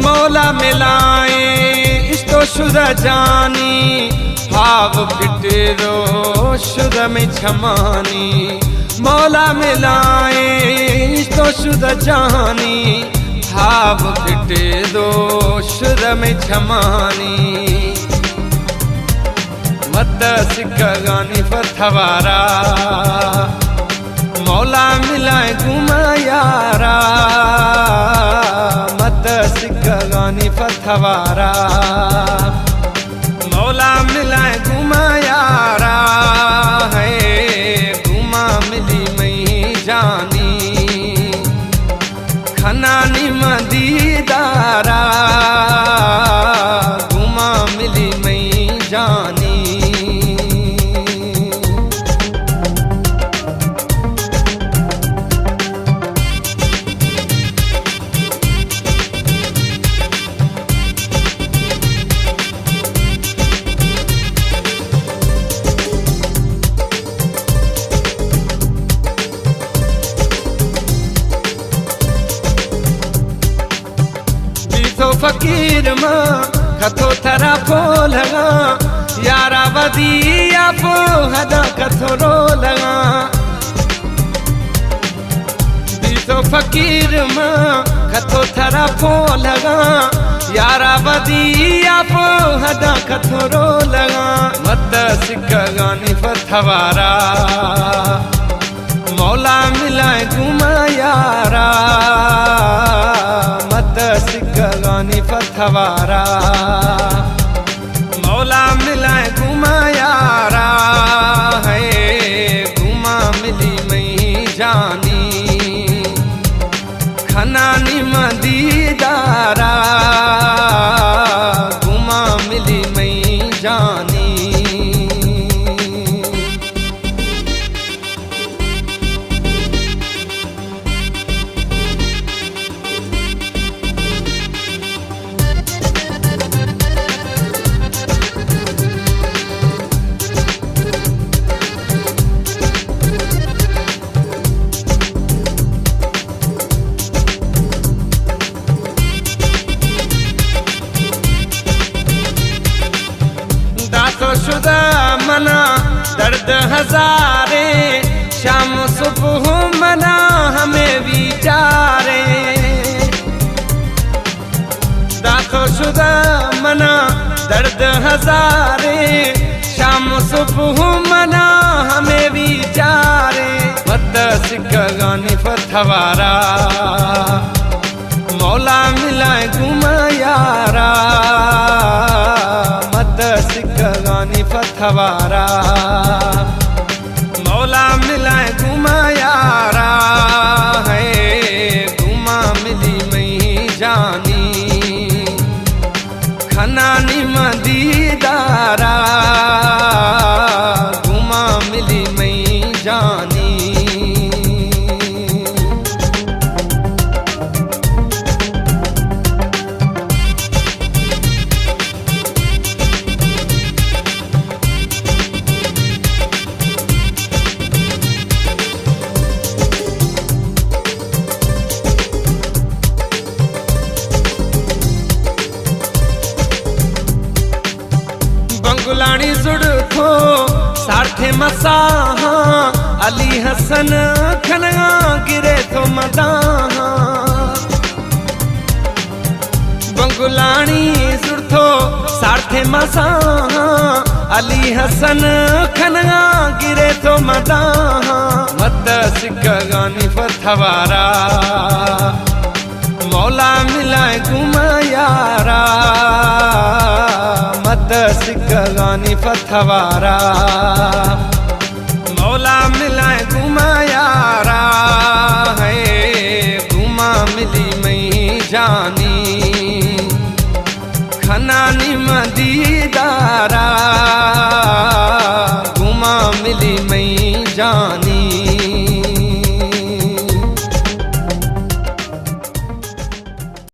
मौला मिलाए इस्तो शुदा जानी हाव फिटरो शुदा में छमानी मौला मिलाए इस्तो शुदा जानी हाव फिटरो शुदा में छमानी मत सिक्कागानी फथवारा मौला मिलाए गुमा यारा मत सिक्कागानी फथवारा मौला मिलाए गुमा यारा है गुमा मिली मई जानी खनानी मदीदारा गुमा मिली मई जानी फकीर मां कथो थरा लगा यारा वदिया पो हदा कथो रो लगा तो फकीर मां कथो थरा लगा यारा वदिया पो हदा कथो रो लगा मत सिक्कागानी फथवारा मौला मिलाए गुमा यारा मत सिक्कागानी फथवारा मौला मिलाए गुमा यारा है गुमा मिली मई जानी खनानी मदीदारा गुमा मिली मई जानी शुदा मना दर्द हजारे शाम सुबह मना हमें विचारे दाखो शुदा मना दर्द हजारे शाम सुबह मना हमें विचारे मत सिक्कागानी फथवारा मौला मिलाए गुमा यारा मत सिक्कागानी फथवारा मौला मिलाए गुमा यारा है गुमा मिली मई जानी खनानी मदीदारा गुमा मिली मई जानी गुलानी जुड़ थो साठे मसाहा अली हसन खनगा गिरे थो मदाहा बंगुलानी जुड़ थो साठे मसाहा अली हसन खनगा गिरे थो मदाहा मत सिक्कागानी फथवारा मौला मिलाए गुमा यारा मत सिक्कागानी फथवारा मौला मिलाए गुमा यारा है गुमा मिली मई जानी खनानी मदीदारा